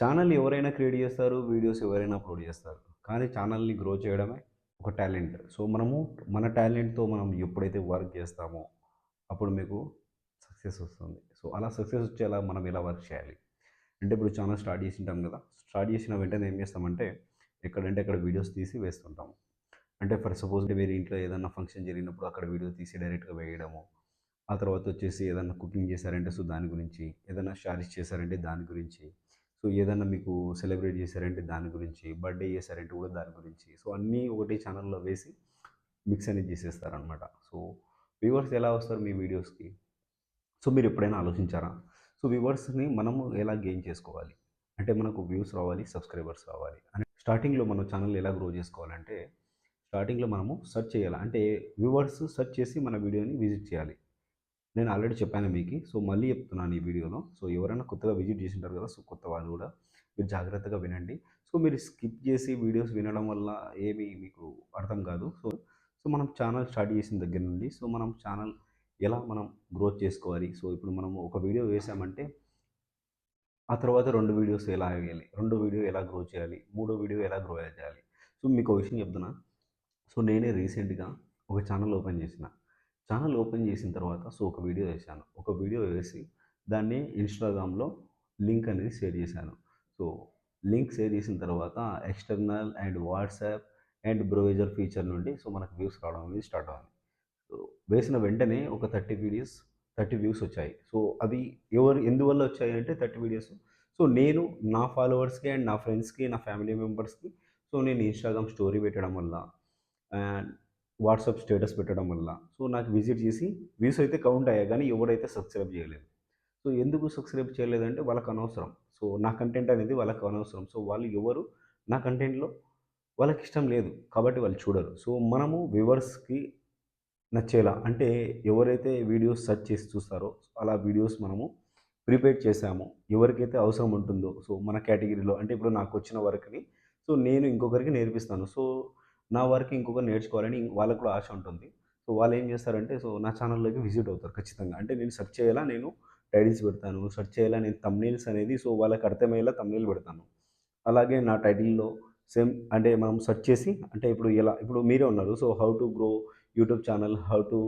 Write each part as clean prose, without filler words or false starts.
Channel ఎవరైనా create చేస్తారు. Videos ఎవరైనా అప్‌లోడ్ చేస్తారు. కానీ ఛానల్‌ని గ్రో చేయడమే ఒక టాలెంట్. సో, మనము మన టాలెంట్‌తో మనం ఎప్పుడైతే వర్క్ చేస్తామో, అప్పుడు మీకు సక్సెస్ వస్తుంది. సో, అలా సక్సెస్ వచ్చేలా మనం ఎలా వర్క్ చేయాలి? అంటే ఇప్పుడు ఛానల్ స్టార్ట్ చేసింటాం కదా! స్టార్ట్ చేసిన వెంటనే ఏం చేస్తామంటే, ఎక్కడంటే అక్కడ వీడియోస్ తీసి వేస్తుంటాం. అంటే ఫర్ సపోజ్ వేరే ఇంట్లో ఏదన్నా ఫంక్షన్ జరిగినప్పుడు అక్కడ వీడియో తీసి డైరెక్ట్‌గా వేయడము. ఆ తర్వాత వచ్చేసి ఏదన్నా కుకింగ్ చేశారంటే సో దాని గురించి, ఏదైనా శారీస్ చేశారంటే దాని గురించి, సో ఏదన్నా మీకు సెలబ్రేట్ చేశారంటే దాని గురించి, బర్త్‌డే చేశారంటే కూడా దాని గురించి. సో అన్నీ ఒకటే ఛానల్‌లో వేసి మిక్స్ అనేది చేసేస్తారనమాట. సో వ్యూవర్స్ ఎలా వస్తారు మీ వీడియోస్‌కి? సో మీరు ఎప్పుడైనా ఆలోచించారా? సో వ్యూవర్స్‌ని మనము ఎలా గెయిన్ చేసుకోవాలి? అంటే మనకు వ్యూస్ రావాలి, సబ్స్క్రైబర్స్ రావాలి. అని స్టార్టింగ్‌లో మన ఛానల్ ఎలా గ్రో చేసుకోవాలంటే, స్టార్టింగ్‌లో మనము సెర్చ్ చేయాలి. అంటే వ్యూవర్స్ సెర్చ్ చేసి మన వీడియోని విజిట్ చేయాలి. నేను ఆల్రెడీ చెప్పాను మీకి. సో, మళ్ళీ చెప్తున్నాను ఈ వీడియోలో. సో, ఎవరైనా కొత్తగా విజిట్ చేసుంటారు కదా! సో, కొత్త వాళ్ళు గూడా మీరు జాగ్రత్తగా వినండి. సో, మీరు స్కిప్ చేసి వీడియోస్ వినడం వల్ల ఏమి మీకు అర్థం కాదు. సో, మనం ఛానల్ స్టార్ట్ చేసిన దగ్గర నుండి సో, మనం ఛానల్ ఎలా మనం గ్రోత్ చేసుకోవాలి. సో, ఇప్పుడు మనము ఒక వీడియో వేసామంటే, ఆ తర్వాత 2 వీడియోస్ ఎలా వేయాలి? రెండో వీడియో ఎలా గ్రో చేయాలి? మూడో వీడియో ఎలా గ్రో చేయాలి? సో, మీకో విషయం చెప్తున్నా. సో, నేనే రీసెంట్‌గా ఒక ఛానల్ ఓపెన్ చేసిన. ఛానల్ ఓపెన్ చేసిన తర్వాత సో, ఒక వీడియో చేశాను. ఒక వీడియో వేసి దాన్ని ఇన్‌స్టాగ్రామ్‌లో లింక్ అనేది షేర్ చేశాను. సో, లింక్ షేర్ చేసిన తర్వాత external and WhatsApp and browser feature నుండి సో, మనకు వ్యూస్ రావడం అనేది స్టార్ట్ అయింది. సో, వేసిన వెంటనే ఒక 30 వ్యూస్ వచ్చాయి. సో, అవి ఎందువల్ల వచ్చాయంటే 30 వీడియోస్. సో, నేను నా ఫాలోవర్స్‌కి అండ్ నా ఫ్రెండ్స్‌కి, నా ఫ్యామిలీ మెంబర్స్‌కి సో, నేను ఇన్‌స్టాగ్రామ్ స్టోరీ పెట్టడం వల్ల అండ్ వాట్సాప్ స్టేటస్ పెట్టడం వల్ల సో, నాకు విజిట్ చేసి వ్యూస్ అయితే కౌంట్ అయ్యాయి. కానీ ఎవరైతే సబ్స్క్రైబ్ చేయలేదు. సో, ఎందుకు సబ్స్క్రైబ్ చేయలేదంటే వాళ్ళకి అనవసరం. సో, నా కంటెంట్ అనేది వాళ్ళకి అనవసరం. సో, వాళ్ళు ఎవరు నా కంటెంట్‌లో వాళ్ళకిష్టం లేదు. కాబట్టి వాళ్ళు చూడరు. సో, మనము వ్యూవర్స్‌కి నచ్చేలా అంటే ఎవరైతే వీడియోస్ సెర్చ్ చేసి చూస్తారో అలా వీడియోస్ మనము ప్రిపేర్ చేసాము. ఎవరికైతే అవసరం ఉంటుందో సో మన కేటగిరీలో అంటే ఇప్పుడు నాకొచ్చిన వర్క్‌ని సో నేను ఇంకొకరికి నేర్పిస్తాను. సో నా వర్క్ ఇంకొకరు నేర్చుకోవాలని వాళ్ళకి కూడా ఆశ ఉంటుంది. సో వాళ్ళేం చేస్తారంటే సో నా ఛానల్‌లోకి విజిట్ అవుతారు ఖచ్చితంగా. అంటే నేను సెర్చ్ చేయాలా నేను టైటిల్స్ పెడతాను. సెర్చ్ చేయాలా నేను థంబ్‌నెయిల్స్ అనేది సో వాళ్ళకి అర్థమయ్యేలా థంబ్‌నెయిల్ పెడతాను. అలాగే నా టైటిల్‌లో సేమ్ అంటే మనం సెర్చ్ చేసి అంటే ఇప్పుడు మీరే ఉన్నారు. So, how to grow YouTube channel, how to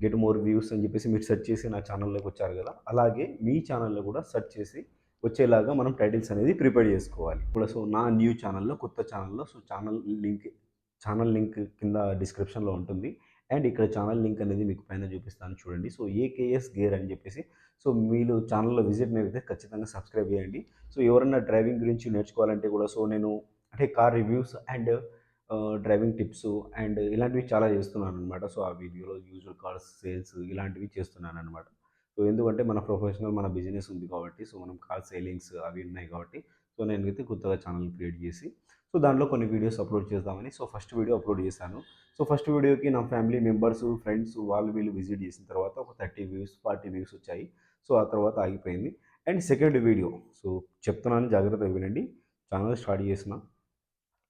get more views అని చెప్పేసి మీరు సెర్చ్ చేసి నా ఛానల్‌లోకి వచ్చారు కదా! అలాగే మీ ఛానల్‌లో కూడా సెర్చ్ చేసి వచ్చేలాగా మనం టైటిల్స్ అనేది ప్రిపేర్ చేసుకోవాలి. ఇప్పుడు సో, నా న్యూ ఛానల్‌లో కొత్త ఛానల్‌లో సో, ఛానల్ లింక్ కింద డిస్క్రిప్షన్‌లో ఉంటుంది. అండ్ ఇక్కడ ఛానల్ లింక్ అనేది మీకు పైన చూపిస్తాను చూడండి. సో, ఏకేఎస్ గేర్ అని చెప్పేసి సో, మీరు ఛానల్‌లో విజిట్ అయితే ఖచ్చితంగా సబ్స్క్రైబ్ చేయండి. సో, ఎవరన్నా డ్రైవింగ్ గురించి నేర్చుకోవాలంటే కూడా సో, నేను అంటే car reviews and driving tips and ఇలాంటివి చాలా చేస్తున్నాననమాట. సో, ఆ వీడియోలో యూజ్డ్ కార్స్ సేల్స్ ఇలాంటివి చేస్తున్నాననమాట. సో, ఎందుకంటే మన ప్రొఫెషనల్ మన బిజినెస్ ఉంది కాబట్టి సో, మనం కార్ సేలింగ్స్ అవి ఉన్నాయి కాబట్టి సో, నేనైతే కొత్తగా ఛానల్ క్రియేట్ చేసి సో, దాంట్లో కొన్ని వీడియోస్ అప్లోడ్ చేద్దామని సో, ఫస్ట్ వీడియో అప్లోడ్ చేశాను. సో, ఫస్ట్ వీడియోకి నా ఫ్యామిలీ మెంబర్స్, ఫ్రెండ్స్ వాళ్ళు వీళ్ళు విజిట్ చేసిన తర్వాత ఒక 30 వ్యూస్, 40 వ్యూస్ వచ్చాయి. సో, ఆ తర్వాత ఆగిపోయింది. అండ్ సెకండ్ వీడియో సో, చెప్తున్నాను జాగ్రత్తగా వినండి. ఛానల్ స్టార్ట్ చేసిన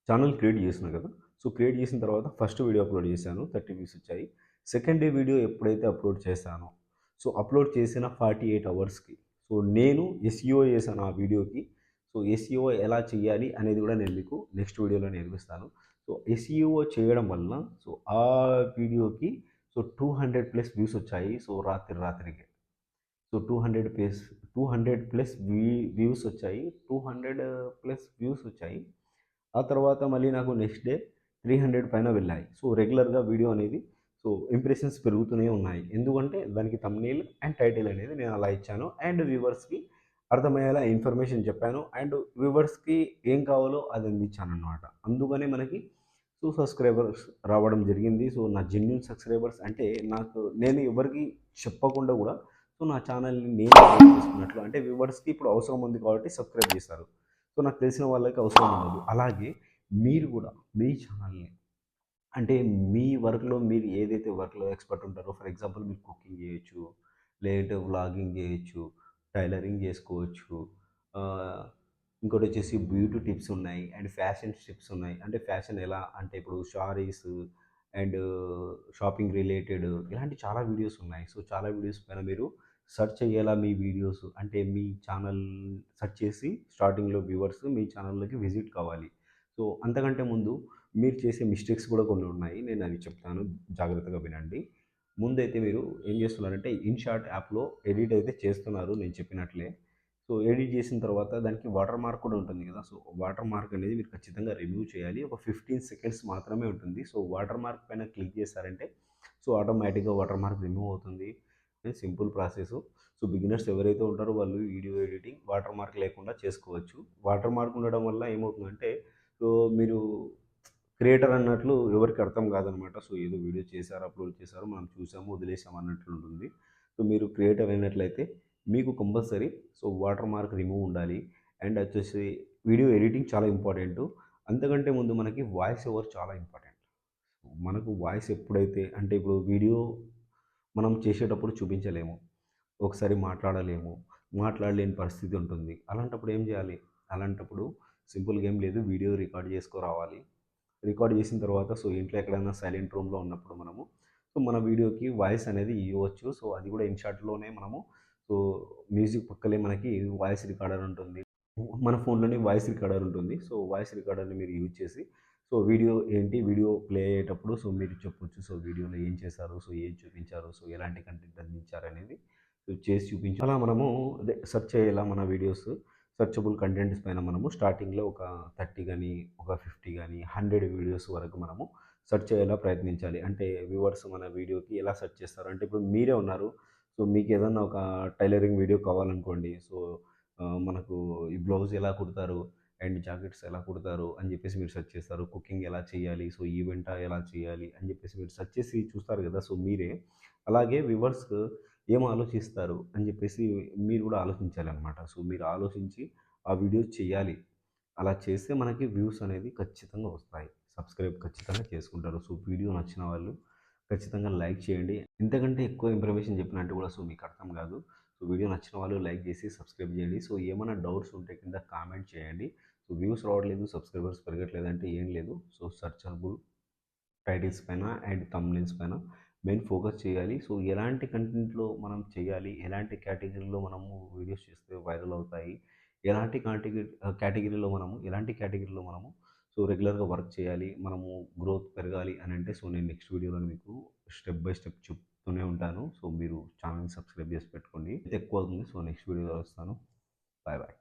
ఛానల్ క్రియేట్ చేసిన కదా! సో, క్రియేట్ చేసిన తర్వాత ఫస్ట్ వీడియో అప్లోడ్ చేశాను. 30 వ్యూస్ వచ్చాయి. సెకండ్ డే వీడియో ఎప్పుడైతే అప్లోడ్ చేశానో, సో, అప్లోడ్ చేసిన 48 అవర్స్‌కి సో, నేను ఎస్ఈఓ చేశాను ఆ వీడియోకి. సో, ఎస్ఈఓ ఎలా చేయాలి అనేది కూడా నేను మీకు నెక్స్ట్ వీడియోలో నేర్పిస్తాను. సో, ఎస్ఈఓ చేయడం వల్ల సో, ఆ వీడియోకి సో, 200 ప్లస్ వ్యూస్ వచ్చాయి. సో, రాత్రికి. సో, 200 ప్లస్ వ్యూస్ వచ్చాయి. 200 ప్లస్ వ్యూస్ వచ్చాయి. ఆ తర్వాత మళ్ళీ నాకు నెక్స్ట్ డే 300 పైన వెళ్ళాయి. సో, రెగ్యులర్‌గా వీడియో అనేది సో, ఇంప్రెషన్స్ పెరుగుతూనే ఉన్నాయి. ఎందుకంటే దానికి థంబ్‌నెయిల్ అండ్ టైటిల్ అనేది నేను అలా ఇచ్చాను. అండ్ వ్యూవర్స్‌కి అర్థమయ్యేలా ఇన్ఫర్మేషన్ చెప్పాను. అండ్ వ్యూవర్స్‌కి ఏం కావాలో అది అందించాననమాట. అందుకనే మనకి సబ్స్క్రైబర్స్ రావడం జరిగింది. సో, నా జెన్యూన్ సబ్స్క్రైబర్స్ అంటే నేను ఎవరికీ చెప్పకుండా కూడా సో, నా ఛానల్‌ని నేను క్రియేట్ చేసుకున్నట్లు అంటే వ్యూవర్స్‌కి ఇప్పుడు అవసరం ఉంది కాబట్టి సబ్స్క్రైబ్ చేశారు. సో, నాకు తెలిసిన వాళ్ళకి అవసరం ఉండదు. అలాగే మీరు కూడా మీ ఛానల్‌ని అంటే మీ వర్క్‌లో మీరు ఏదైతే వర్క్‌లో ఎక్స్‌పర్ట్ ఉంటారో ఫర్ ఎగ్జాంపుల్ మీరు కుకింగ్ చేయొచ్చు, లేదంటే వ్లాగింగ్ చేయొచ్చు, టైలరింగ్ చేసుకోవచ్చు. ఆహ్, ఇంకోటొచ్చేసి బ్యూటీ టిప్స్ ఉన్నాయి అండ్ ఫ్యాషన్ టిప్స్ ఉన్నాయి. అంటే ఫ్యాషన్ ఎలా అంటే ఇప్పుడు శారీస్ అండ్ షాపింగ్ రిలేటెడ్ ఇలాంటి చాలా వీడియోస్ ఉన్నాయి. సో, చాలా వీడియోస్ పైన మీరు సెర్చ్ అయ్యేలా మీ వీడియోస్ అంటే మీ ఛానల్ సెర్చ్ చేసి స్టార్టింగ్‌లో వ్యూవర్స్ మీ ఛానల్‌లోకి విజిట్ కావాలి. సో, అంతకంటే ముందు మీరు చేసే మిస్టేక్స్ కూడా కొన్ని ఉన్నాయి. నేను అవి చెప్తాను. జాగ్రత్తగా వినండి. ముందైతే మీరు ఏం చేస్తున్నారంటే ఇన్‌షాట్ యాప్‌లో ఎడిట్ అయితే చేస్తున్నారు నేను చెప్పినట్లే. సో, ఎడిట్ చేసిన తర్వాత దానికి వాటర్ మార్క్ కూడా ఉంటుంది కదా! సో, వాటర్ మార్క్ అనేది మీరు ఖచ్చితంగా రిమూవ్ చేయాలి. ఒక 15 సెకండ్స్ మాత్రమే ఉంటుంది. సో, వాటర్ మార్క్ పైన క్లిక్ చేశారంటే సో, ఆటోమేటిక్‌గా వాటర్ మార్క్ రిమూవ్ అవుతుంది. Simple process. సో, బిగినర్స్ ఎవరైతే ఉంటారో వాళ్ళు వీడియో ఎడిటింగ్ వాటర్ మార్క్ లేకుండా చేసుకోవచ్చు. వాటర్ మార్క్ ఉండడం వల్ల ఏమవుతుందంటే సో, మీరు క్రియేటర్ అన్నట్లు ఎవరికీ అర్థం కాదనమాట. సో, ఏదో వీడియో చేశారు, అప్‌లోడ్ చేశారు, మనం చూసాము, వదిలేసాము అన్నట్లుంటుంది. సో, మీరు క్రియేటర్ అయినట్లయితే మీకు compulsory so, water mark remove ఉండాలి. అండ్ వచ్చేసి వీడియో ఎడిటింగ్ చాలా ఇంపార్టెంటు. అంతకంటే ముందు మనకి వాయిస్ ఓవర్ చాలా ఇంపార్టెంట్. మనకు వాయిస్ ఎప్పుడైతే అంటే ఇప్పుడు వీడియో మనం చేసేటప్పుడు చూపించలేము. ఒకసారి మాట్లాడలేము. మాట్లాడలేని పరిస్థితి ఉంటుంది. అలాంటప్పుడు ఏం చేయాలి? అలాంటప్పుడు సింపుల్‌గా ఏం లేదు వీడియో రికార్డ్ చేసుకోరావాలి. రికార్డ్ చేసిన తర్వాత సో, ఇంట్లో ఎక్కడైనా సైలెంట్ రూమ్‌లో ఉన్నప్పుడు మనము సో, మన వీడియోకి వాయిస్ అనేది ఇవ్వచ్చు. సో, అది కూడా ఇన్‌షాట్‌లోనే మనము సో, మ్యూజిక్ పక్కలే మనకి వాయిస్ రికార్డర్ ఉంటుంది. మన ఫోన్‌లోనే వాయిస్ రికార్డర్ ఉంటుంది. సో, వాయిస్ రికార్డర్‌ని మీరు యూజ్ చేసి సో, వీడియో ప్లే అయ్యేటప్పుడు సో, మీరు చెప్పొచ్చు. సో, వీడియోలో ఏం చేశారు? సో, ఏం చూపించారు? సో, ఎలాంటి కంటెంట్ అందించారనేది సో, చేసి చూపించు. అలా మనము అదే సెర్చ్ అయ్యేలా మన వీడియోస్ సెర్చబుల్ కంటెంట్స్ పైన మనము స్టార్టింగ్‌లో ఒక 30 గాని, ఒక 50 గాని, 100 వీడియోస్ వరకు మనము సెర్చ్ అయ్యేలా ప్రయత్నించాలి. అంటే వ్యూవర్స్ మన వీడియోకి ఎలా సెర్చ్ చేస్తారు? అంటే ఇప్పుడు మీరే ఉన్నారు. సో, మీకేదన్నా ఒక టైలరింగ్ వీడియో కావాలనుకోండి. సో, మనకు ఈ బ్లౌజ్ ఎలా కుడతారు? అండ్ జాకెట్స్ ఎలా కుడతారు? అని జెప్పేసి మీరు సెర్చ్ చేస్తారు. కుకింగ్ ఎలా చేయాలి? సో, ఈ వంట ఎలా చేయాలి? అని జెప్పేసి మీరు సెర్చ్ చేసి చూస్తారు గదా! సో, మీరే అలాగే వ్యూవర్స్ ఏం ఆలోచిస్తారు? అని జెప్పేసి మీరు గూడా ఆలోచించాలనమాట. సో, మీరు ఆలోచించి ఆ వీడియోస్ చేయాలి. అలా చేస్తే మనకి వ్యూస్ అనేది ఖచ్చితంగా వస్తాయి. సబ్స్క్రైబ్ ఖచ్చితంగా చేసుకుంటారు. సో, వీడియో నచ్చిన వాళ్ళు ఖచ్చితంగా లైక్ చేయండి. ఇంతకంటే ఎక్కువ ఇన్ఫర్మేషన్ చెప్పినట్టు కూడా సో, మీకు అర్థం కాదు. సో, వీడియో నచ్చిన వాళ్ళు లైక్ చేసి సబ్స్క్రైబ్ చేయండి. సో, ఏమైనా డౌట్స్ ఉంటే కింద కామెంట్ చేయండి. సో, వ్యూస్ రావట్లేదు, సబ్స్క్రైబర్స్ పెరగట్లేదంటే ఏం లేదు. సో, సెర్చబుల్ టైటిల్స్ పైన అండ్ థంబ్‌నెయిల్స్ పైన మెయిన్ ఫోకస్ చేయాలి. సో, ఎలాంటి కంటెంట్‌లో మనం చేయాలి, ఎలాంటి కేటగిరీలో మనము వీడియోస్ చేస్తే వైరల్ అవుతాయి, ఎలాంటి కేటగిరీలో మనము సో, రెగ్యులర్‌గా వర్క్ చేయాలి, మనము గ్రోత్ పెరగాలి అనంటే సో, నేను నెక్స్ట్ వీడియోలో మీకు స్టెప్ బై స్టెప్ చెప్తూనే ఉంటాను. సో, మీరు ఛానెల్‌ని సబ్స్క్రైబ్ చేసి పెట్టుకోండి. అయితే ఎక్కువ అవుతుంది. సో, నెక్స్ట్ వీడియోలో కలుస్తాను. Bye bye.